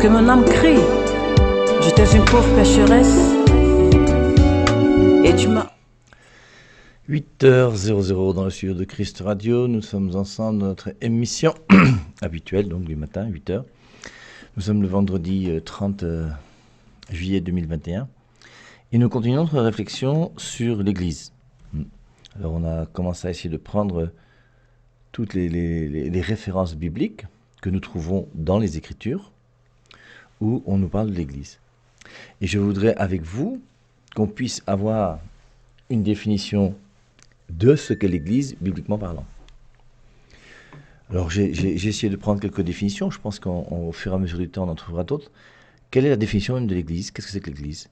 que mon âme crie. J'étais une pauvre pécheresse et tu m'as... 8h00 dans le studio de Christ Radio. Nous sommes ensemble dans notre émission habituelle, donc du matin, 8h. Nous sommes le vendredi 30 juillet 2021 et nous continuons notre réflexion sur l'Église. Alors on a commencé à essayer de prendre toutes les références bibliques que nous trouvons dans les Écritures où on nous parle de l'Église. Et je voudrais avec vous qu'on puisse avoir une définition de ce qu'est l'Église, bibliquement parlant. Alors j'ai essayé de prendre quelques définitions, je pense qu'au fur et à mesure du temps on en trouvera d'autres. Quelle est la définition même de l'Église? Qu'est-ce que c'est que l'Église?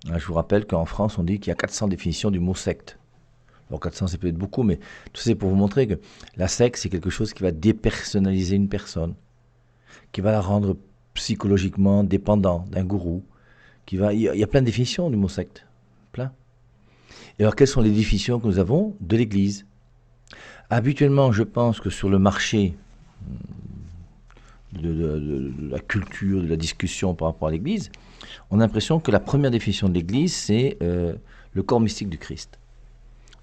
Je vous rappelle qu'en France on dit qu'il y a 400 définitions du mot secte. Alors 400 c'est peut-être beaucoup, mais tout ça c'est pour vous montrer que la secte c'est quelque chose qui va dépersonnaliser une personne, qui va la rendre psychologiquement dépendant d'un gourou, il y a plein de définitions du mot secte, plein. Et alors quelles sont les définitions que nous avons de l'Église? Habituellement, je pense que sur le marché de la culture, de la discussion par rapport à l'Église, on a l'impression que la première définition de l'Église, c'est le corps mystique du Christ.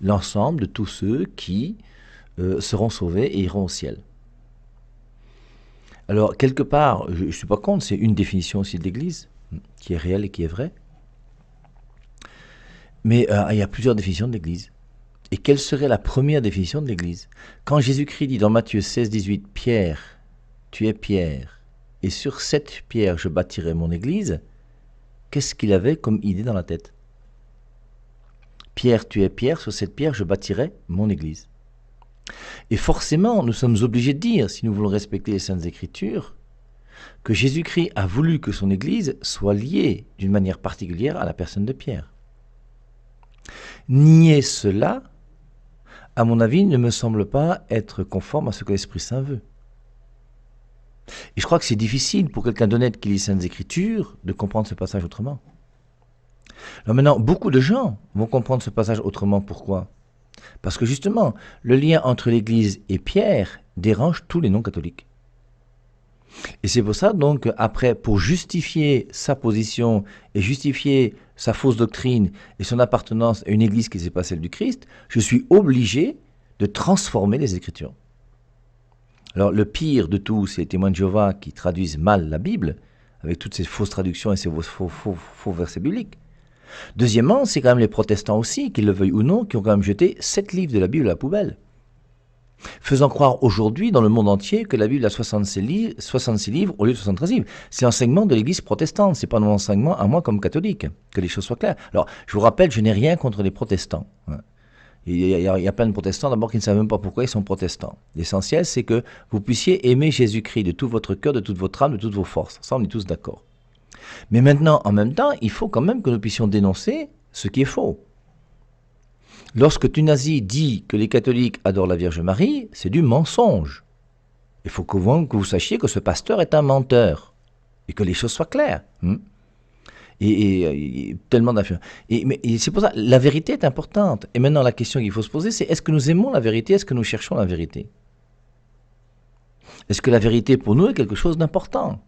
L'ensemble de tous ceux qui seront sauvés et iront au ciel. Alors, quelque part, je ne suis pas contre, c'est une définition aussi de l'Église, qui est réelle et qui est vraie. Mais il y a plusieurs définitions de l'Église. Et quelle serait la première définition de l'Église? Quand Jésus-Christ dit dans Matthieu 16, 18, « Pierre, tu es Pierre, et sur cette pierre je bâtirai mon Église », qu'est-ce qu'il avait comme idée dans la tête? Pierre, tu es Pierre, sur cette pierre je bâtirai mon Église. Et forcément, nous sommes obligés de dire, si nous voulons respecter les Saintes Écritures, que Jésus-Christ a voulu que son Église soit liée d'une manière particulière à la personne de Pierre. Nier cela, à mon avis, ne me semble pas être conforme à ce que l'Esprit Saint veut. Et je crois que c'est difficile pour quelqu'un d'honnête qui lit les Saintes Écritures de comprendre ce passage autrement. Alors maintenant, beaucoup de gens vont comprendre ce passage autrement. Pourquoi? Parce que justement, le lien entre l'Église et Pierre dérange tous les non-catholiques. Et c'est pour ça donc après, pour justifier sa position et justifier sa fausse doctrine et son appartenance à une Église qui n'est pas celle du Christ, je suis obligé de transformer les Écritures. Alors le pire de tout, c'est les témoins de Jéhovah qui traduisent mal la Bible, avec toutes ces fausses traductions et ces faux versets bibliques. Deuxièmement, c'est quand même les protestants aussi, qu'ils le veuillent ou non, qui ont quand même jeté 7 livres de la Bible à la poubelle. Faisant croire aujourd'hui dans le monde entier que la Bible a 66 livres au lieu de 73 livres. C'est l'enseignement de l'Église protestante, c'est pas mon enseignement à moi comme catholique, que les choses soient claires. Alors, je vous rappelle, je n'ai rien contre les protestants. Il y a plein de protestants d'abord qui ne savent même pas pourquoi ils sont protestants. L'essentiel, c'est que vous puissiez aimer Jésus-Christ de tout votre cœur, de toute votre âme, de toutes vos forces. Ça, on est tous d'accord. Mais maintenant, en même temps, il faut quand même que nous puissions dénoncer ce qui est faux. Lorsque Tunazi dit que les catholiques adorent la Vierge Marie, c'est du mensonge. Il faut que vous sachiez que ce pasteur est un menteur et que les choses soient claires. Et tellement d'affirmations. Et c'est pour ça, la vérité est importante. Et maintenant, la question qu'il faut se poser, c'est est-ce que nous aimons la vérité? Est-ce que nous cherchons la vérité? Est-ce que la vérité pour nous est quelque chose d'important?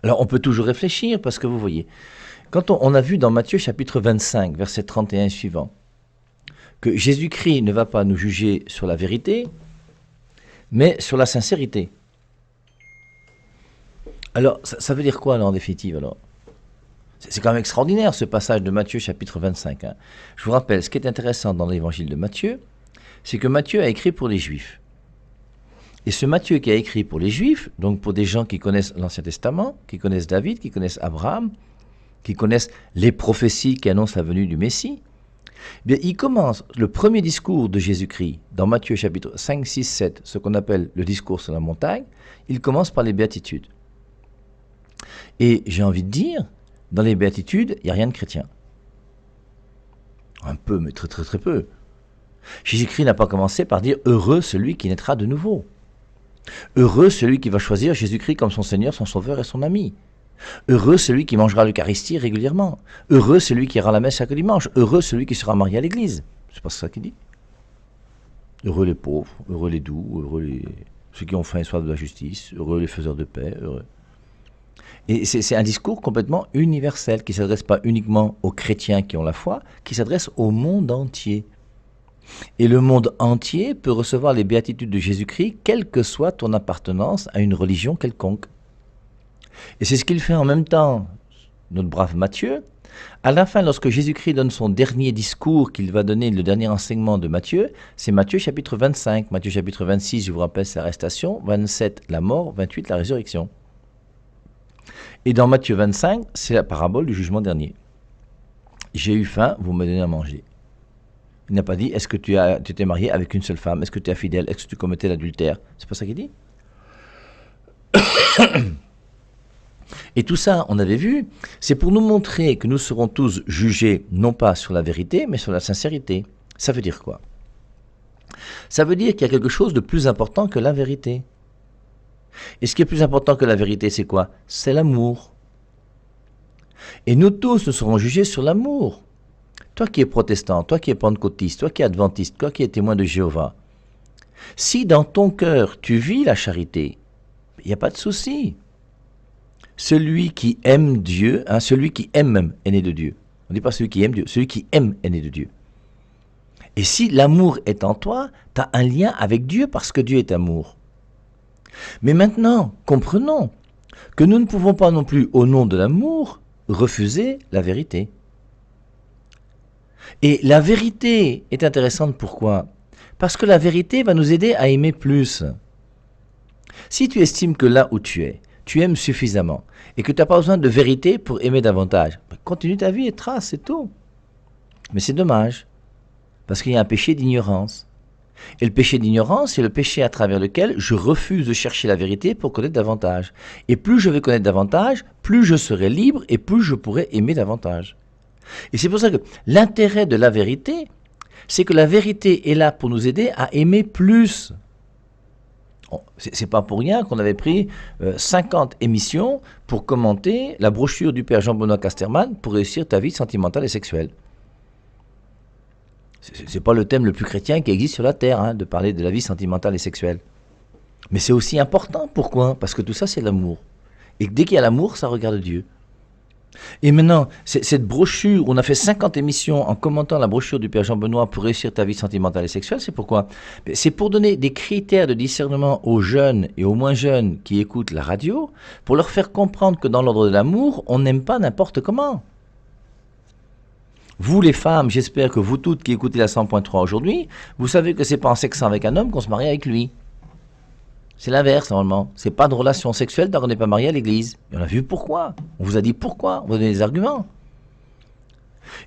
Alors, on peut toujours réfléchir parce que vous voyez, quand on a vu dans Matthieu chapitre 25, verset 31 et suivant, que Jésus-Christ ne va pas nous juger sur la vérité, mais sur la sincérité. Alors, ça veut dire quoi, alors, en définitive, alors? C'est quand même extraordinaire, ce passage de Matthieu, chapitre 25. Je vous rappelle, ce qui est intéressant dans l'évangile de Matthieu, c'est que Matthieu a écrit pour les Juifs. Et ce Matthieu qui a écrit pour les Juifs, donc pour des gens qui connaissent l'Ancien Testament, qui connaissent David, qui connaissent Abraham, qui connaissent les prophéties qui annoncent la venue du Messie, eh bien, il commence le premier discours de Jésus-Christ, dans Matthieu chapitre 5, 6, 7, ce qu'on appelle le discours sur la montagne, il commence par les béatitudes. Et j'ai envie de dire, dans les béatitudes, il n'y a rien de chrétien. Un peu, mais très très très peu. Jésus-Christ n'a pas commencé par dire « Heureux celui qui naîtra de nouveau ». Heureux celui qui va choisir Jésus-Christ comme son Seigneur, son Sauveur et son ami. Heureux celui qui mangera l'Eucharistie régulièrement. Heureux celui qui ira à la messe chaque dimanche. Heureux celui qui sera marié à l'église. C'est pas ça qu'il dit. Heureux les pauvres, heureux les doux, heureux les... ceux qui ont faim et soif de la justice, heureux les faiseurs de paix, heureux. Et c'est un discours complètement universel, qui ne s'adresse pas uniquement aux chrétiens qui ont la foi, qui s'adresse au monde entier. Et le monde entier peut recevoir les béatitudes de Jésus-Christ, quelle que soit ton appartenance à une religion quelconque. Et c'est ce qu'il fait en même temps, notre brave Matthieu. À la fin, lorsque Jésus-Christ donne son dernier discours, qu'il va donner le dernier enseignement de Matthieu, c'est Matthieu chapitre 25. Matthieu chapitre 26, je vous rappelle, c'est l'arrestation. 27, la mort. 28, la résurrection. Et dans Matthieu 25, c'est la parabole du jugement dernier. J'ai eu faim, vous me donnez à manger. Il n'a pas dit, est-ce que tu t'es marié avec une seule femme? Est-ce que tu es fidèle? Est-ce que tu commettais l'adultère? C'est pas ça qu'il dit. Et tout ça, on avait vu, c'est pour nous montrer que nous serons tous jugés, non pas sur la vérité, mais sur la sincérité. Ça veut dire quoi? Ça veut dire qu'il y a quelque chose de plus important que la vérité. Et ce qui est plus important que la vérité, c'est quoi? C'est l'amour. Et nous tous, nous serons jugés sur l'amour. Toi qui es protestant, toi qui es pentecôtiste, toi qui es adventiste, toi qui es témoin de Jéhovah, si dans ton cœur tu vis la charité, il n'y a pas de souci. Celui qui aime Dieu, celui qui aime même est né de Dieu. On ne dit pas celui qui aime Dieu, celui qui aime est né de Dieu. Et si l'amour est en toi, tu as un lien avec Dieu parce que Dieu est amour. Mais maintenant, comprenons que nous ne pouvons pas non plus, au nom de l'amour, refuser la vérité. Et la vérité est intéressante, pourquoi? Parce que la vérité va nous aider à aimer plus. Si tu estimes que là où tu aimes suffisamment, et que tu n'as pas besoin de vérité pour aimer davantage, continue ta vie et trace, c'est tout. Mais c'est dommage, parce qu'il y a un péché d'ignorance. Et le péché d'ignorance, c'est le péché à travers lequel je refuse de chercher la vérité pour connaître davantage. Et plus je vais connaître davantage, plus je serai libre et plus je pourrai aimer davantage. Et c'est pour ça que l'intérêt de la vérité, c'est que la vérité est là pour nous aider à aimer plus. C'est pas pour rien qu'on avait pris 50 émissions pour commenter la brochure du père Jean-Benoît Casterman pour réussir ta vie sentimentale et sexuelle. C'est pas le thème le plus chrétien qui existe sur la terre, de parler de la vie sentimentale et sexuelle. Mais c'est aussi important. Pourquoi? Parce que tout ça, c'est l'amour. Et dès qu'il y a l'amour, ça regarde Dieu. Et maintenant, cette brochure, on a fait 50 émissions en commentant la brochure du père Jean-Benoît pour réussir ta vie sentimentale et sexuelle, c'est pourquoi? C'est pour donner des critères de discernement aux jeunes et aux moins jeunes qui écoutent la radio, pour leur faire comprendre que dans l'ordre de l'amour, on n'aime pas n'importe comment. Vous les femmes, j'espère que vous toutes qui écoutez la 100.3 aujourd'hui, vous savez que c'est pas en sexant avec un homme qu'on se marie avec lui. C'est l'inverse normalement. C'est pas de relation sexuelle tant qu'on n'est pas marié à l'église. Et on a vu pourquoi. On vous a dit pourquoi. On vous a donné des arguments.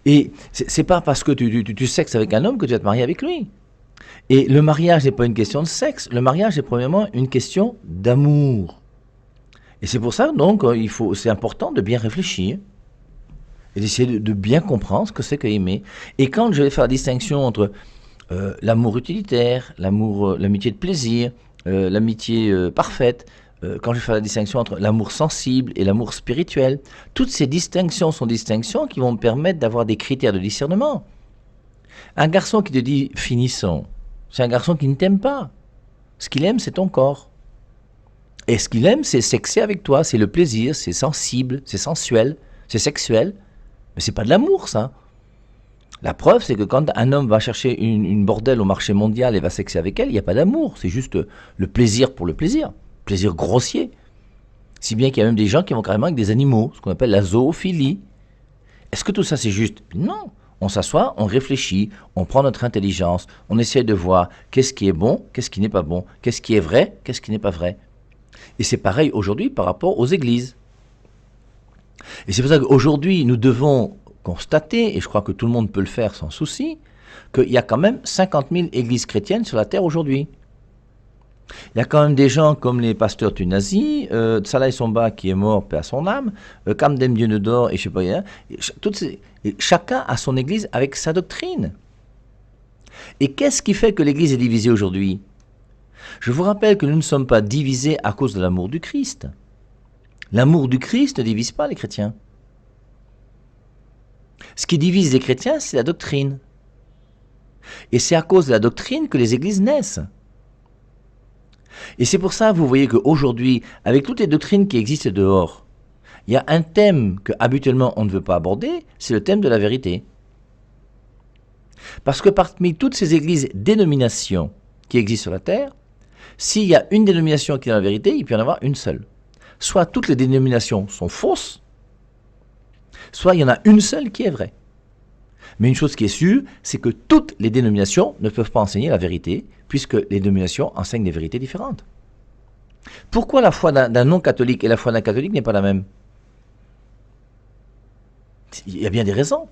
Et c'est pas parce que tu sexes avec un homme que tu vas te marier avec lui. Et le mariage n'est pas une question de sexe. Le mariage est premièrement une question d'amour. Et c'est pour ça donc c'est important de bien réfléchir et d'essayer de bien comprendre ce que c'est qu'aimer. Et quand je vais faire la distinction entre l'amour utilitaire, l'amitié de plaisir, l'amitié parfaite, quand je fais la distinction entre l'amour sensible et l'amour spirituel, toutes ces distinctions sont distinctions qui vont me permettre d'avoir des critères de discernement. Un garçon qui te dit « finissons », c'est un garçon qui ne t'aime pas. Ce qu'il aime, c'est ton corps. Et ce qu'il aime, c'est sexer avec toi, c'est le plaisir, c'est sensible, c'est sensuel, c'est sexuel. Mais c'est pas de l'amour, ça. La preuve, c'est que quand un homme va chercher une bordelle au marché mondial et va sexer avec elle, il n'y a pas d'amour. C'est juste le plaisir pour le plaisir grossier. Si bien qu'il y a même des gens qui vont carrément avec des animaux, ce qu'on appelle la zoophilie. Est-ce que tout ça c'est juste? Non. On s'assoit, on réfléchit, on prend notre intelligence, on essaie de voir qu'est-ce qui est bon, qu'est-ce qui n'est pas bon, qu'est-ce qui est vrai, qu'est-ce qui n'est pas vrai. Et c'est pareil aujourd'hui par rapport aux églises. Et c'est pour ça qu'aujourd'hui, nous devons constater, et je crois que tout le monde peut le faire sans souci, qu'il y a quand même 50 000 églises chrétiennes sur la terre aujourd'hui. Il y a quand même des gens comme les pasteurs tunazis, Salah Somba qui est mort, paix à son âme, Kamden Dionedor et je sais pas, chacun a son église avec sa doctrine. Et qu'est-ce qui fait que l'église est divisée aujourd'hui? Je vous rappelle que nous ne sommes pas divisés à cause de l'amour du Christ. L'amour du Christ ne divise pas les chrétiens. Ce qui divise les chrétiens, c'est la doctrine. Et c'est à cause de la doctrine que les églises naissent. Et c'est pour ça, vous voyez qu'aujourd'hui, avec toutes les doctrines qui existent dehors, il y a un thème que habituellement on ne veut pas aborder, c'est le thème de la vérité. Parce que parmi toutes ces églises dénominations qui existent sur la terre, s'il y a une dénomination qui est dans la vérité, il peut y en avoir une seule. Soit toutes les dénominations sont fausses, soit il y en a une seule qui est vraie. Mais une chose qui est sûre, c'est que toutes les dénominations ne peuvent pas enseigner la vérité, puisque les dénominations enseignent des vérités différentes. Pourquoi la foi d'un non-catholique et la foi d'un catholique n'est pas la même? Il y a bien des raisons.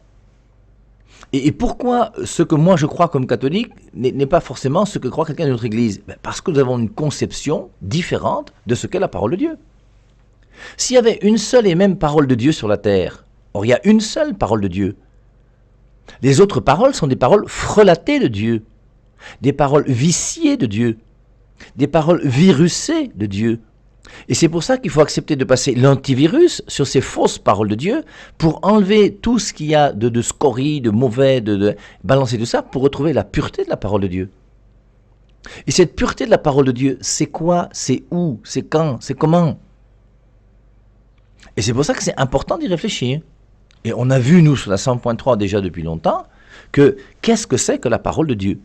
Et pourquoi ce que moi je crois comme catholique n'est pas forcément ce que croit quelqu'un de notre église? Parce que nous avons une conception différente de ce qu'est la parole de Dieu. S'il y avait une seule et même parole de Dieu sur la terre, or il y a une seule parole de Dieu. Les autres paroles sont des paroles frelatées de Dieu, des paroles viciées de Dieu, des paroles virusées de Dieu. Et c'est pour ça qu'il faut accepter de passer l'antivirus sur ces fausses paroles de Dieu pour enlever tout ce qu'il y a de scorie, de mauvais, de balancer tout ça pour retrouver la pureté de la parole de Dieu. Et cette pureté de la parole de Dieu, c'est quoi? C'est où? C'est quand? C'est comment? Et c'est pour ça que c'est important d'y réfléchir. Et on a vu, nous, sur la 100.3 déjà depuis longtemps, que qu'est-ce que c'est que la parole de Dieu?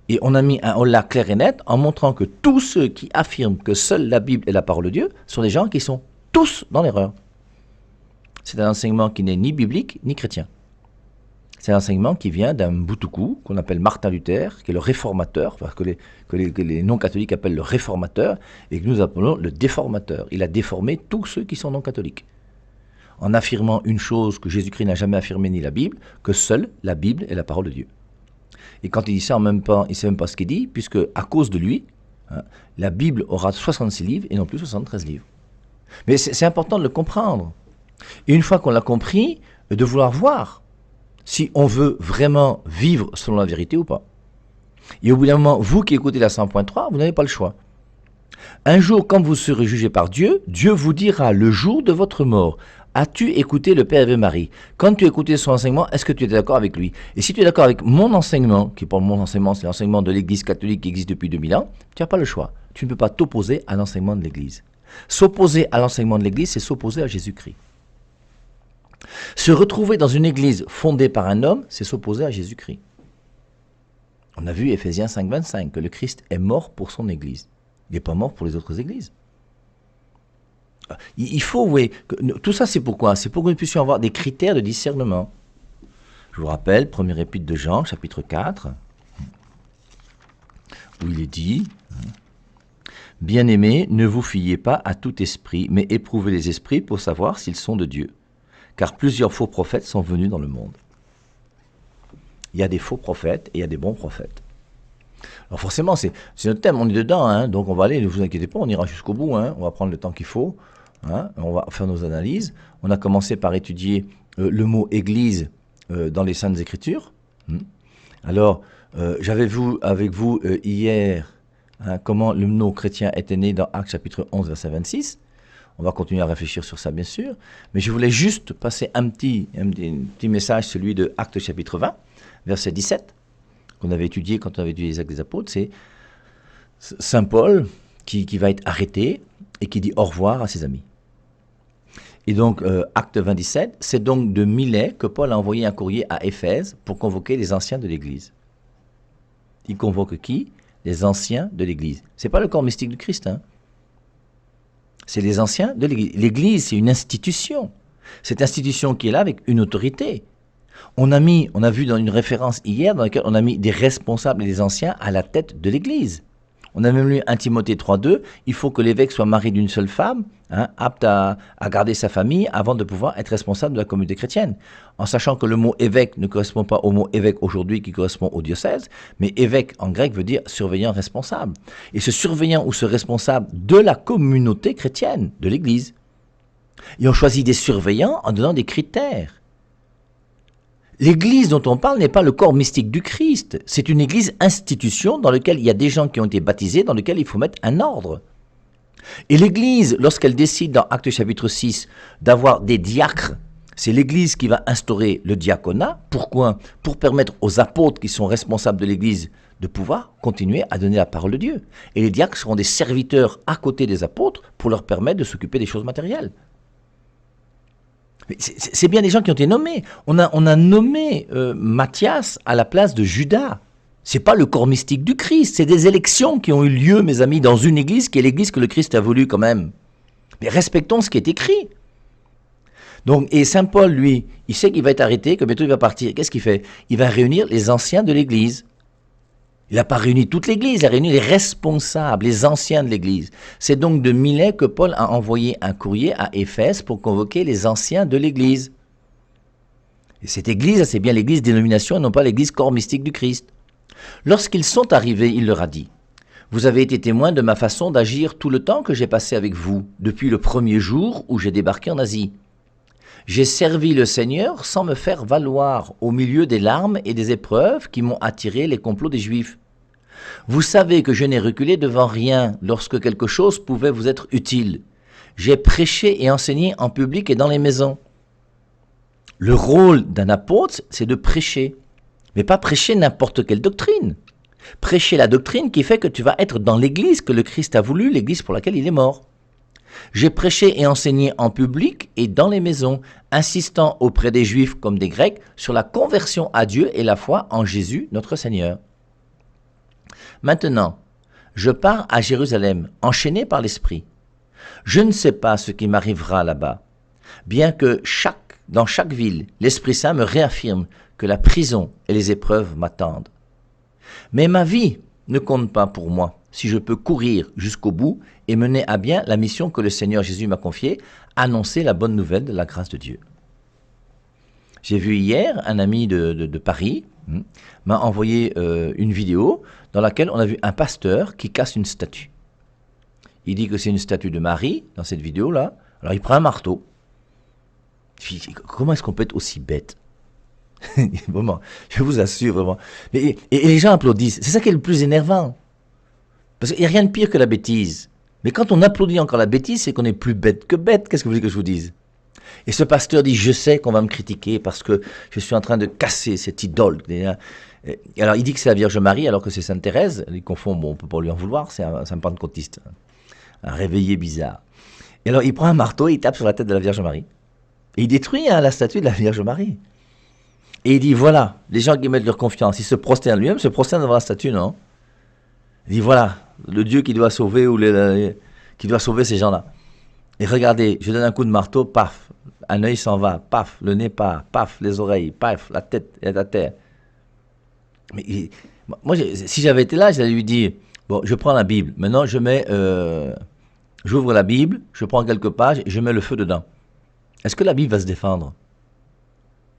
Et on a mis un holà clair et net en montrant que tous ceux qui affirment que seule la Bible est la parole de Dieu sont des gens qui sont tous dans l'erreur. C'est un enseignement qui n'est ni biblique ni chrétien. C'est un enseignement qui vient d'un boutoukou qu'on appelle Martin Luther, qui est le réformateur, enfin, que les non-catholiques appellent le réformateur, et que nous appelons le déformateur. Il a déformé tous ceux qui sont non-catholiques, en affirmant une chose que Jésus-Christ n'a jamais affirmée ni la Bible, que seule la Bible est la parole de Dieu. Et quand il dit ça, en même temps, il ne sait même pas ce qu'il dit, puisque à cause de lui, la Bible aura 66 livres et non plus 73 livres. Mais c'est important de le comprendre. Et une fois qu'on l'a compris, de vouloir voir si on veut vraiment vivre selon la vérité ou pas. Et au bout d'un moment, vous qui écoutez la 100.3, vous n'avez pas le choix. Un jour, quand vous serez jugé par Dieu, Dieu vous dira le jour de votre mort: as-tu écouté le Père et Marie? Quand tu as écouté son enseignement, est-ce que tu étais d'accord avec lui? Et si tu es d'accord avec mon enseignement, qui pour mon enseignement, c'est l'enseignement de l'Église catholique qui existe depuis 2000 ans, tu n'as pas le choix. Tu ne peux pas t'opposer à l'enseignement de l'Église. S'opposer à l'enseignement de l'Église, c'est s'opposer à Jésus-Christ. Se retrouver dans une Église fondée par un homme, c'est s'opposer à Jésus-Christ. On a vu Éphésiens 5.25, que le Christ est mort pour son Église. Il n'est pas mort pour les autres Églises. Il faut, oui, tout ça c'est pourquoi? C'est pour que nous puissions avoir des critères de discernement. Je vous rappelle, première épître de Jean, chapitre 4, où il est dit: Bien-aimés, ne vous fiez pas à tout esprit, mais éprouvez les esprits pour savoir s'ils sont de Dieu. Car plusieurs faux prophètes sont venus dans le monde. Il y a des faux prophètes et il y a des bons prophètes. Alors forcément, c'est notre thème, on est dedans, hein, donc on va aller, ne vous inquiétez pas, on ira jusqu'au bout, hein, on va prendre le temps qu'il faut, hein, on va faire nos analyses. On a commencé par étudier le mot « église » dans les Saintes Écritures. Alors, j'avais vu avec vous hier comment le mot chrétien était né dans Actes chapitre 11, verset 26. On va continuer à réfléchir sur ça, bien sûr. Mais je voulais juste passer un petit message, celui de Actes chapitre 20, verset 17, qu'on avait étudié quand on avait étudié les Actes des Apôtres. C'est Saint Paul qui va être arrêté et qui dit au revoir à ses amis. Et donc, Acte 27, c'est donc de Milet que Paul a envoyé un courrier à Éphèse pour convoquer les anciens de l'Église. Il convoque qui? Les anciens de l'Église. Ce n'est pas le corps mystique du Christ, hein. C'est les anciens de l'Église. L'Église, c'est une institution. Cette institution qui est là avec une autorité. On a vu dans une référence hier dans laquelle on a mis des responsables et des anciens à la tête de l'Église. On a même lu 1 Timothée 3.2, il faut que l'évêque soit marié d'une seule femme, apte à garder sa famille avant de pouvoir être responsable de la communauté chrétienne. En sachant que le mot évêque ne correspond pas au mot évêque aujourd'hui qui correspond au diocèse, mais évêque en grec veut dire surveillant responsable. Et ce surveillant ou ce responsable de la communauté chrétienne, de l'Église. Et on choisit des surveillants en donnant des critères. L'Église dont on parle n'est pas le corps mystique du Christ. C'est une Église institution dans laquelle il y a des gens qui ont été baptisés, dans laquelle il faut mettre un ordre. Et l'Église, lorsqu'elle décide dans Actes chapitre 6 d'avoir des diacres, c'est l'Église qui va instaurer le diaconat. Pourquoi? Pour permettre aux apôtres qui sont responsables de l'Église de pouvoir continuer à donner la parole de Dieu. Et les diacres seront des serviteurs à côté des apôtres pour leur permettre de s'occuper des choses matérielles. C'est bien des gens qui ont été nommés. On a nommé Matthias à la place de Judas. C'est pas le corps mystique du Christ, c'est des élections qui ont eu lieu, mes amis, dans une église qui est l'église que le Christ a voulu quand même. Mais respectons ce qui est écrit. Donc, et Saint Paul, lui, il sait qu'il va être arrêté, que bientôt il va partir. Qu'est-ce qu'il fait? Il va réunir les anciens de l'église. Il n'a pas réuni toute l'église, il a réuni les responsables, les anciens de l'église. C'est donc de Milet que Paul a envoyé un courrier à Éphèse pour convoquer les anciens de l'église. Et cette église, c'est bien l'église dénomination et non pas l'église corps mystique du Christ. Lorsqu'ils sont arrivés, il leur a dit: vous avez été témoins de ma façon d'agir tout le temps que j'ai passé avec vous, depuis le premier jour où j'ai débarqué en Asie. J'ai servi le Seigneur sans me faire valoir au milieu des larmes et des épreuves qui m'ont attiré les complots des Juifs. Vous savez que je n'ai reculé devant rien lorsque quelque chose pouvait vous être utile. J'ai prêché et enseigné en public et dans les maisons. Le rôle d'un apôtre, c'est de prêcher, mais pas prêcher n'importe quelle doctrine. Prêcher la doctrine qui fait que tu vas être dans l'église que le Christ a voulu, l'église pour laquelle il est mort. J'ai prêché et enseigné en public et dans les maisons, insistant auprès des Juifs comme des Grecs sur la conversion à Dieu et la foi en Jésus notre Seigneur. Maintenant, je pars à Jérusalem, enchaîné par l'Esprit. Je ne sais pas ce qui m'arrivera là-bas, bien que dans chaque ville, l'Esprit Saint me réaffirme que la prison et les épreuves m'attendent. Mais ma vie ne compte pas pour moi si je peux courir jusqu'au bout et mener à bien la mission que le Seigneur Jésus m'a confiée, annoncer la bonne nouvelle de la grâce de Dieu. J'ai vu hier un ami de Paris m'a envoyé une vidéo dans laquelle on a vu un pasteur qui casse une statue. Il dit que c'est une statue de Marie dans cette vidéo-là. Alors il prend un marteau. Comment est-ce qu'on peut être aussi bête? Vraiment, je vous assure, vraiment. Et les gens applaudissent. C'est ça qui est le plus énervant. Parce qu'il n'y a rien de pire que la bêtise. Mais quand on applaudit encore la bêtise, c'est qu'on est plus bête que bête. Qu'est-ce que vous voulez que je vous dise? Et ce pasteur dit: je sais qu'on va me critiquer parce que je suis en train de casser cette idole. Et alors il dit que c'est la Vierge Marie alors que c'est Sainte Thérèse. Il confond, bon, on ne peut pas lui en vouloir, c'est un pentecôtiste. Un réveillé bizarre. Et alors il prend un marteau et il tape sur la tête de la Vierge Marie. Et il détruit la statue de la Vierge Marie. Et il dit: voilà, les gens qui mettent leur confiance, ils se prosternent lui-même, se prosternent devant la statue, non? Il dit: voilà, le Dieu qui doit sauver qui doit sauver ces gens-là. Et regardez, je donne un coup de marteau, paf, un œil s'en va, paf, le nez part, paf, les oreilles, paf, la tête est à terre. Mais moi, si j'avais été là, j'allais lui dire: bon, je prends la Bible, maintenant j'ouvre la Bible, je prends quelques pages et je mets le feu dedans. Est-ce que la Bible va se défendre?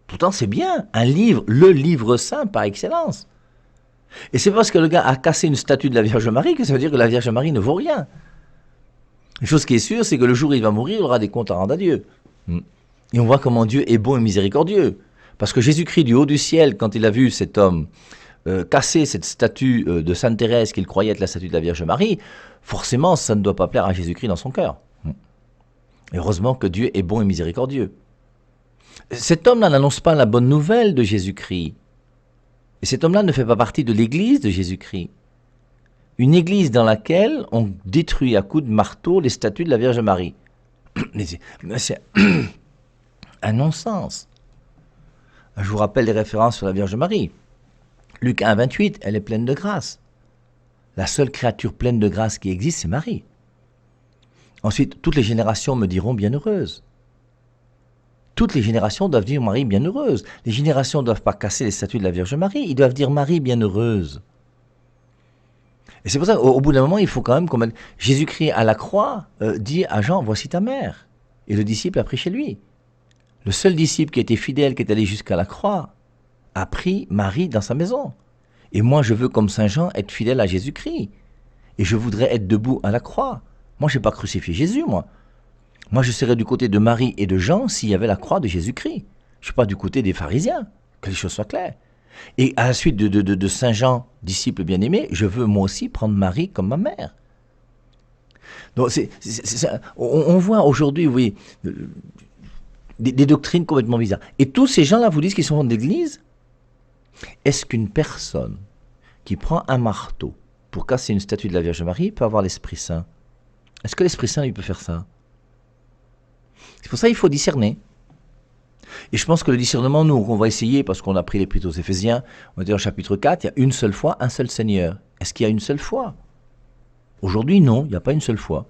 Pourtant, c'est bien, un livre, le livre saint par excellence. Et c'est parce que le gars a cassé une statue de la Vierge Marie que ça veut dire que la Vierge Marie ne vaut rien. Une chose qui est sûre, c'est que le jour où il va mourir, il aura des comptes à rendre à Dieu. Et on voit comment Dieu est bon et miséricordieux. Parce que Jésus-Christ, du haut du ciel, quand il a vu cet homme casser cette statue de Sainte Thérèse qu'il croyait être la statue de la Vierge Marie, forcément, ça ne doit pas plaire à Jésus-Christ dans son cœur. Et heureusement que Dieu est bon et miséricordieux. Cet homme-là n'annonce pas la bonne nouvelle de Jésus-Christ. Et cet homme-là ne fait pas partie de l'église de Jésus-Christ. Une église dans laquelle on détruit à coups de marteau les statues de la Vierge Marie. C'est un non-sens. Je vous rappelle les références sur la Vierge Marie. Luc 1, 28, elle est pleine de grâce. La seule créature pleine de grâce qui existe, c'est Marie. Ensuite, toutes les générations me diront bienheureuse. Toutes les générations doivent dire Marie bienheureuse. Les générations ne doivent pas casser les statues de la Vierge Marie, ils doivent dire Marie bienheureuse. Et c'est pour ça qu'au bout d'un moment, il faut quand même Jésus-Christ à la croix dit à Jean: voici ta mère. Et le disciple a pris chez lui. Le seul disciple qui était fidèle, qui est allé jusqu'à la croix, a pris Marie dans sa maison. Et moi, je veux, comme Saint Jean, être fidèle à Jésus-Christ. Et je voudrais être debout à la croix. Moi, je n'ai pas crucifié Jésus, moi. Moi, je serais du côté de Marie et de Jean s'il y avait la croix de Jésus-Christ. Je ne suis pas du côté des pharisiens, que les choses soient claires. Et à la suite de Saint Jean, disciple bien-aimé, je veux moi aussi prendre Marie comme ma mère. Donc, on voit aujourd'hui, oui, des doctrines complètement bizarres. Et tous ces gens-là vous disent qu'ils sont de l'Église. Est-ce qu'une personne qui prend un marteau pour casser une statue de la Vierge Marie peut avoir l'Esprit Saint? Est-ce que l'Esprit Saint, lui, peut faire ça? C'est pour ça qu'il faut discerner. Et je pense que le discernement, nous, on va essayer, parce qu'on a pris l'Épître aux Éphésiens, on dit en chapitre 4, il y a une seule foi, un seul Seigneur. Est-ce qu'il y a une seule foi? Aujourd'hui, non, il n'y a pas une seule foi.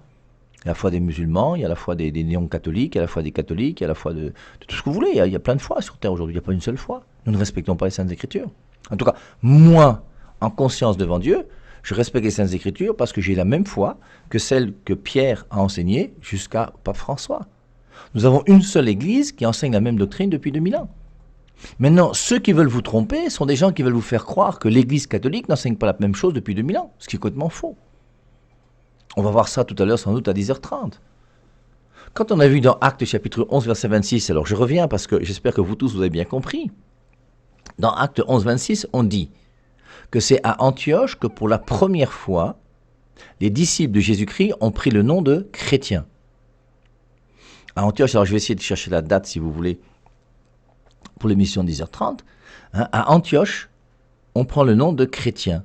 Il y a la foi des musulmans, il y a la foi des néon-catholiques, il y a la foi des catholiques, il y a la foi de tout ce que vous voulez. Il y a plein de foi sur Terre aujourd'hui, il n'y a pas une seule foi. Nous ne respectons pas les Saintes Écritures. En tout cas, moi, en conscience devant Dieu, je respecte les Saintes Écritures parce que j'ai la même foi que celle que Pierre a enseignée jusqu'à Pape François. Nous avons une seule Église qui enseigne la même doctrine depuis 2000 ans. Maintenant, ceux qui veulent vous tromper sont des gens qui veulent vous faire croire que l'Église catholique n'enseigne pas la même chose depuis 2000 ans, ce qui est complètement faux. On va voir ça tout à l'heure, sans doute à 10h30. Quand on a vu dans Actes chapitre 11, verset 26, alors je reviens parce que j'espère que vous tous vous avez bien compris. Dans Actes 11, 26, on dit que c'est à Antioche que pour la première fois, les disciples de Jésus-Christ ont pris le nom de chrétiens. À Antioche, alors je vais essayer de chercher la date si vous voulez, pour l'émission de 10h30. À Antioche, on prend le nom de chrétien.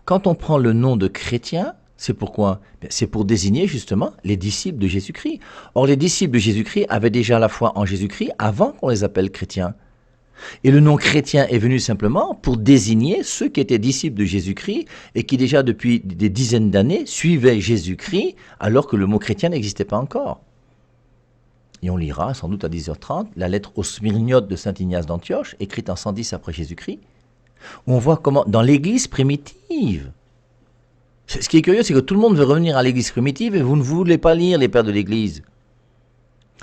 Quand on prend le nom de chrétien, c'est pourquoi? C'est pour désigner justement les disciples de Jésus-Christ. Or, les disciples de Jésus-Christ avaient déjà la foi en Jésus-Christ avant qu'on les appelle chrétiens. Et le nom chrétien est venu simplement pour désigner ceux qui étaient disciples de Jésus-Christ et qui déjà depuis des dizaines d'années suivaient Jésus-Christ alors que le mot chrétien n'existait pas encore. Et on lira sans doute à 10h30 la lettre aux Smyrniotes de saint Ignace d'Antioche, écrite en 110 après Jésus-Christ, où on voit comment dans l'église primitive, ce qui est curieux, c'est que tout le monde veut revenir à l'église primitive et vous ne voulez pas lire les pères de l'église.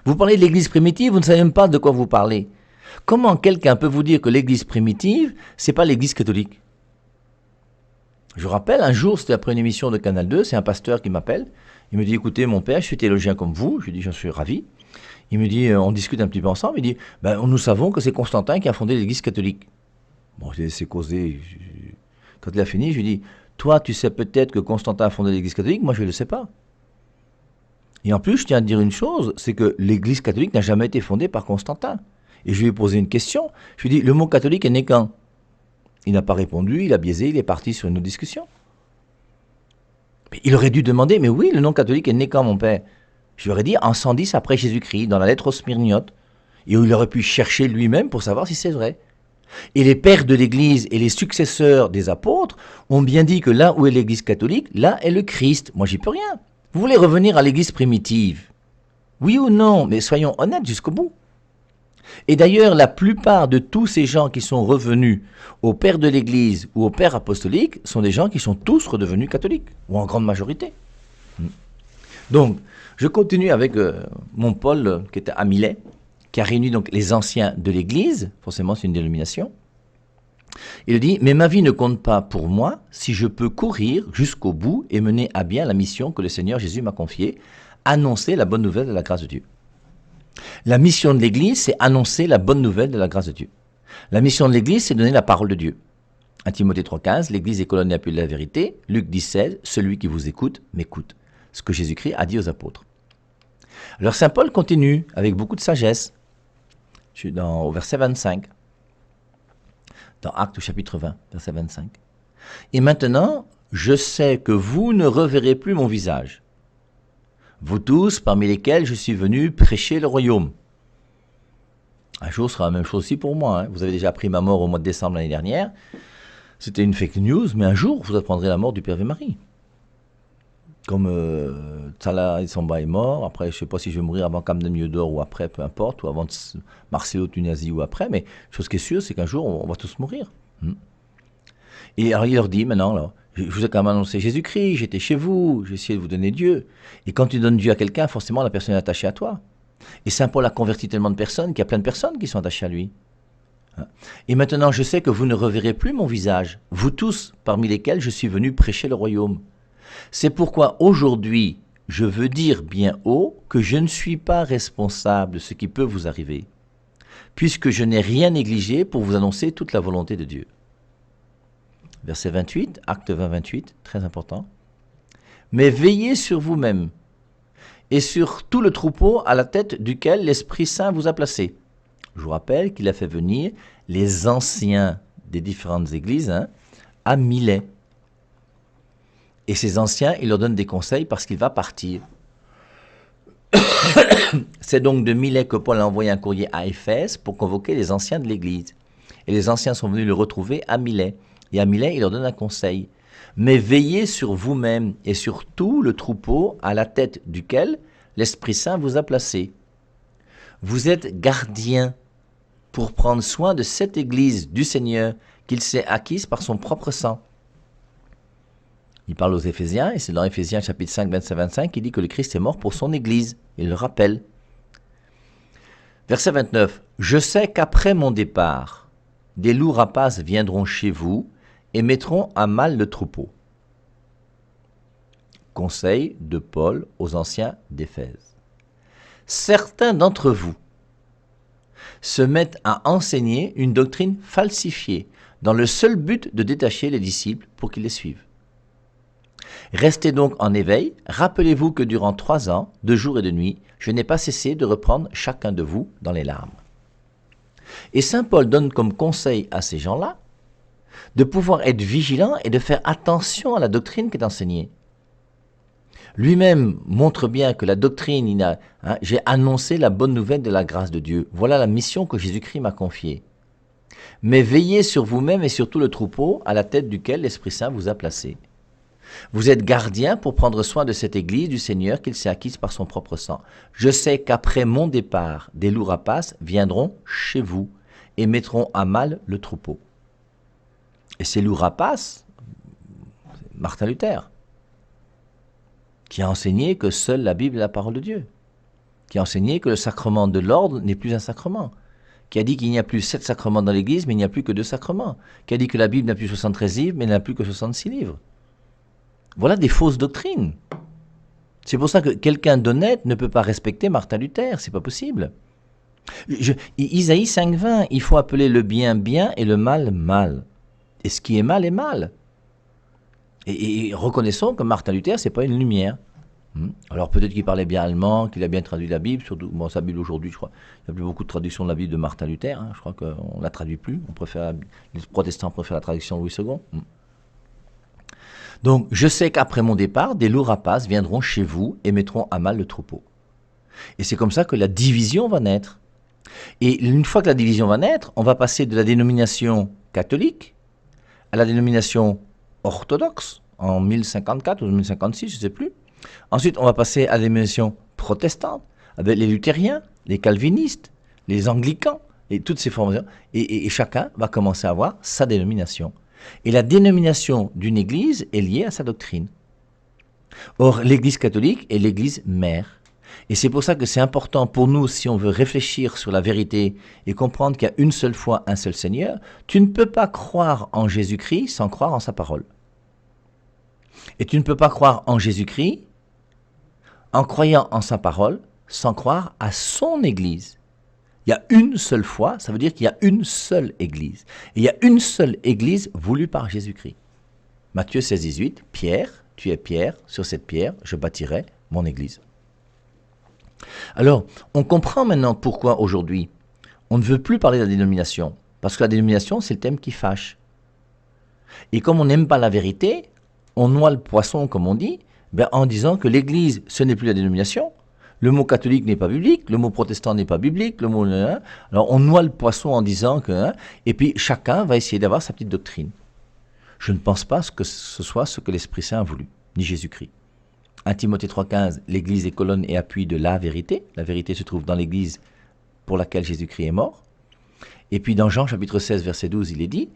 Vous parlez de l'église primitive, vous ne savez même pas de quoi vous parlez. Comment quelqu'un peut vous dire que l'église primitive, c'est pas l'église catholique? Je rappelle, un jour, c'était après une émission de Canal 2, c'est un pasteur qui m'appelle, il me dit, écoutez mon père, je suis théologien comme vous, je lui dis, j'en suis ravi. Il me dit, on discute un petit peu ensemble, il dit, nous savons que c'est Constantin qui a fondé l'église catholique. Bon, j'ai laissé causer. Quand il a fini, je lui dis, toi, tu sais peut-être que Constantin a fondé l'église catholique, moi je ne le sais pas. Et en plus, je tiens à te dire une chose, c'est que l'église catholique n'a jamais été fondée par Constantin. Et je lui ai posé une question, je lui ai dit, le mot catholique est né quand? Il n'a pas répondu, il a biaisé, il est parti sur une autre discussion. Mais il aurait dû demander, mais oui, le nom catholique est né quand, mon père? Je lui aurais dit en 110 après Jésus-Christ, dans la lettre aux Smyrniotes, et où il aurait pu chercher lui-même pour savoir si c'est vrai. Et les pères de l'Église et les successeurs des apôtres ont bien dit que là où est l'Église catholique, là est le Christ. Moi, j'y peux rien. Vous voulez revenir à l'Église primitive? Oui ou non? Mais soyons honnêtes jusqu'au bout. Et d'ailleurs, la plupart de tous ces gens qui sont revenus aux pères de l'Église ou aux pères apostoliques sont des gens qui sont tous redevenus catholiques, ou en grande majorité. Donc, je continue avec mon Paul, qui était à Milet, qui a réuni donc les anciens de l'Église, forcément c'est une dénomination. Il dit, mais ma vie ne compte pas pour moi si je peux courir jusqu'au bout et mener à bien la mission que le Seigneur Jésus m'a confiée, annoncer la bonne nouvelle de la grâce de Dieu. La mission de l'Église, c'est annoncer la bonne nouvelle de la grâce de Dieu. La mission de l'Église, c'est donner la parole de Dieu. 1 Timothée 3,15, l'Église est colonne et appui de la vérité. Luc 10,16, celui qui vous écoute, m'écoute. Ce que Jésus-Christ a dit aux apôtres. Alors saint Paul continue avec beaucoup de sagesse. Je suis au verset 25. Dans Actes chapitre 20, verset 25. Et maintenant, je sais que vous ne reverrez plus mon visage. Vous tous, parmi lesquels je suis venu prêcher le royaume. Un jour sera la même chose aussi pour moi. Vous avez déjà appris ma mort au mois de décembre l'année dernière. C'était une fake news, mais un jour, vous apprendrez la mort du Père Marie. Comme Salah Samba est mort, après je ne sais pas si je vais mourir avant Camden Mieux-d'Or ou après, peu importe, ou avant Marcelo Tunasi ou après, mais chose qui est sûre, c'est qu'un jour on va tous mourir. Et alors il leur dit maintenant, alors, je vous ai quand même annoncé Jésus-Christ, j'étais chez vous, j'ai essayé de vous donner Dieu. Et quand tu donnes Dieu à quelqu'un, forcément la personne est attachée à toi. Et Saint Paul a converti tellement de personnes qu'il y a plein de personnes qui sont attachées à lui. Et maintenant je sais que vous ne reverrez plus mon visage, vous tous, parmi lesquels je suis venu prêcher le royaume. C'est pourquoi aujourd'hui, je veux dire bien haut que je ne suis pas responsable de ce qui peut vous arriver, puisque je n'ai rien négligé pour vous annoncer toute la volonté de Dieu. Verset 28, acte 20, 28, très important. Mais veillez sur vous-même et sur tout le troupeau à la tête duquel l'Esprit Saint vous a placé. Je vous rappelle qu'il a fait venir les anciens des différentes églises, à Milet. Et ces anciens, il leur donne des conseils parce qu'il va partir. C'est donc de Milet que Paul a envoyé un courrier à Éphèse pour convoquer les anciens de l'Église. Et les anciens sont venus le retrouver à Milet. Et à Milet, il leur donne un conseil. Mais veillez sur vous-même et sur tout le troupeau à la tête duquel l'Esprit Saint vous a placé. Vous êtes gardiens pour prendre soin de cette Église du Seigneur qu'il s'est acquise par son propre sang. Il parle aux Éphésiens, et c'est dans Éphésiens chapitre 5, 27-25 qu'il dit que le Christ est mort pour son Église. Il le rappelle. Verset 29. « Je sais qu'après mon départ, des loups rapaces viendront chez vous et mettront à mal le troupeau. » Conseil de Paul aux anciens d'Éphèse. « Certains d'entre vous se mettent à enseigner une doctrine falsifiée dans le seul but de détacher les disciples pour qu'ils les suivent. Restez donc en éveil, rappelez-vous que durant 3 ans, de jour et de nuit, je n'ai pas cessé de reprendre chacun de vous dans les larmes. » Et saint Paul donne comme conseil à ces gens-là de pouvoir être vigilants et de faire attention à la doctrine qui est enseignée. Lui-même montre bien que la doctrine, j'ai annoncé la bonne nouvelle de la grâce de Dieu. Voilà la mission que Jésus-Christ m'a confiée. Mais veillez sur vous-même et sur tout le troupeau à la tête duquel l'Esprit Saint vous a placé. Vous êtes gardiens pour prendre soin de cette Église du Seigneur qu'il s'est acquise par son propre sang. Je sais qu'après mon départ, des loups rapaces viendront chez vous et mettront à mal le troupeau. Et ces loups rapaces, Martin Luther, qui a enseigné que seule la Bible est la parole de Dieu, qui a enseigné que le sacrement de l'ordre n'est plus un sacrement, qui a dit qu'il n'y a plus 7 sacrements dans l'Église, mais il n'y a plus que 2 sacrements, qui a dit que la Bible n'a plus 73 livres, mais il n'a plus que 66 livres. Voilà des fausses doctrines. C'est pour ça que quelqu'un d'honnête ne peut pas respecter Martin Luther, c'est pas possible. Isaïe 5,20, il faut appeler le bien bien et le mal mal. Et ce qui est mal est mal. Et reconnaissons que Martin Luther, c'est pas une lumière. Alors peut-être qu'il parlait bien allemand, qu'il a bien traduit la Bible, surtout sa Bible aujourd'hui, je crois. Il n'y a plus beaucoup de traductions de la Bible de Martin Luther, je crois qu'on ne la traduit plus. Les protestants préfèrent la traduction Louis II. Donc, je sais qu'après mon départ, des loups rapaces viendront chez vous et mettront à mal le troupeau. Et c'est comme ça que la division va naître. Et une fois que la division va naître, on va passer de la dénomination catholique à la dénomination orthodoxe en 1054 ou 1056, je ne sais plus. Ensuite, on va passer à la dénomination protestante avec les luthériens, les calvinistes, les anglicans et toutes ces formations. Et chacun va commencer à avoir sa dénomination. Et la dénomination d'une église est liée à sa doctrine. Or, l'église catholique est l'église mère. Et c'est pour ça que c'est important pour nous, si on veut réfléchir sur la vérité et comprendre qu'il y a une seule foi, un seul Seigneur, tu ne peux pas croire en Jésus-Christ sans croire en sa parole. Et tu ne peux pas croire en Jésus-Christ en croyant en sa parole sans croire à son église. Il y a une seule foi, ça veut dire qu'il y a une seule église. Et il y a une seule église voulue par Jésus-Christ. Matthieu 16, 18, Pierre, tu es Pierre, sur cette pierre, je bâtirai mon église. Alors, on comprend maintenant pourquoi aujourd'hui, on ne veut plus parler de la dénomination. Parce que la dénomination, c'est le thème qui fâche. Et comme on n'aime pas la vérité, on noie le poisson, comme on dit, en disant que l'église, ce n'est plus la dénomination. Le mot catholique n'est pas biblique, le mot protestant n'est pas biblique, le mot... Alors on noie le poisson en disant que... Et puis chacun va essayer d'avoir sa petite doctrine. Je ne pense pas que ce soit ce que l'Esprit Saint a voulu, ni Jésus-Christ. 1 Timothée 3,15, l'Église est colonne et appui de la vérité. La vérité se trouve dans l'Église pour laquelle Jésus-Christ est mort. Et puis dans Jean chapitre 16, verset 12, il est dit,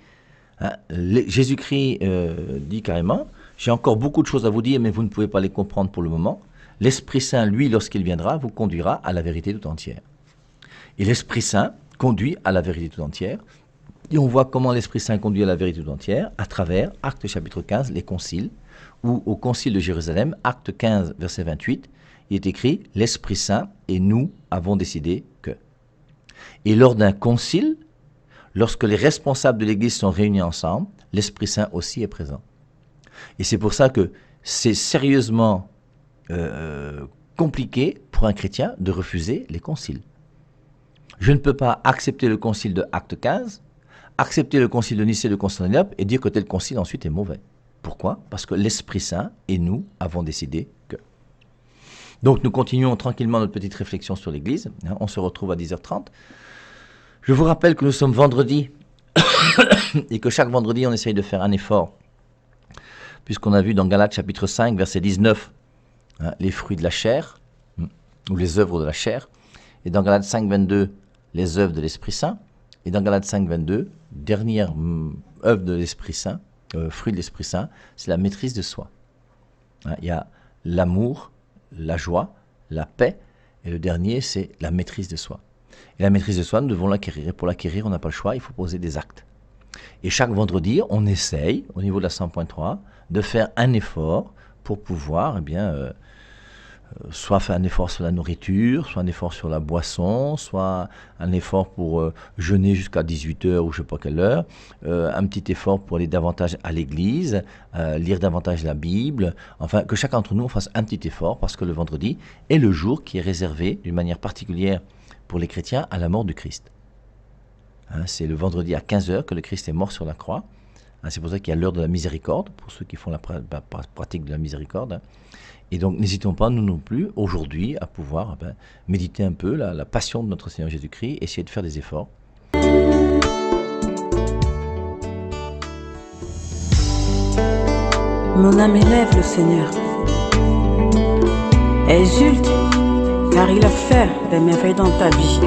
Jésus-Christ dit carrément, j'ai encore beaucoup de choses à vous dire, mais vous ne pouvez pas les comprendre pour le moment. L'Esprit Saint, lui, lorsqu'il viendra, vous conduira à la vérité tout entière. Et l'Esprit Saint conduit à la vérité tout entière. Et on voit comment l'Esprit Saint conduit à la vérité tout entière à travers Actes chapitre 15, les conciles, où au concile de Jérusalem, Acte 15, verset 28, il est écrit « L'Esprit Saint et nous avons décidé que ». Et lors d'un concile, lorsque les responsables de l'Église sont réunis ensemble, l'Esprit Saint aussi est présent. Et c'est pour ça que c'est sérieusement compliqué pour un chrétien de refuser les conciles. Je ne peux pas accepter le concile de Acte 15 accepter le concile de Nicée et de Constantinople et dire que tel concile ensuite est mauvais. Pourquoi? Parce que l'Esprit Saint et nous avons décidé que. Donc nous continuons tranquillement notre petite réflexion sur l'Église. On se retrouve à 10h30. Je vous rappelle que nous sommes vendredi et que chaque vendredi on essaye de faire un effort. Puisqu'on a vu dans Galates chapitre 5, verset 19, les fruits de la chair, ou les œuvres de la chair. Et dans Galates 5, 22, les œuvres de l'Esprit Saint. Et dans Galates 5, 22, dernière œuvre de l'Esprit Saint, fruit de l'Esprit Saint, c'est la maîtrise de soi. Il y a l'amour, la joie, la paix, et le dernier, c'est la maîtrise de soi. Et la maîtrise de soi, nous devons l'acquérir. Et pour l'acquérir, on n'a pas le choix, il faut poser des actes. Et chaque vendredi, on essaye, au niveau de la 100.3, de faire un effort pour pouvoir, soit faire un effort sur la nourriture, soit un effort sur la boisson, soit un effort pour jeûner jusqu'à 18h ou je ne sais pas quelle heure, un petit effort pour aller davantage à l'église, lire davantage la Bible, enfin que chacun d'entre nous fasse un petit effort parce que le vendredi est le jour qui est réservé d'une manière particulière pour les chrétiens à la mort du Christ. C'est le vendredi à 15h que le Christ est mort sur la croix. C'est pour ça qu'il y a l'heure de la miséricorde, pour ceux qui font la pratique de la miséricorde. Et donc, n'hésitons pas, nous non plus, aujourd'hui, à pouvoir méditer un peu la passion de notre Seigneur Jésus-Christ, essayer de faire des efforts. Mon âme élève le Seigneur. Exulte, car il a fait des merveilles dans ta vie.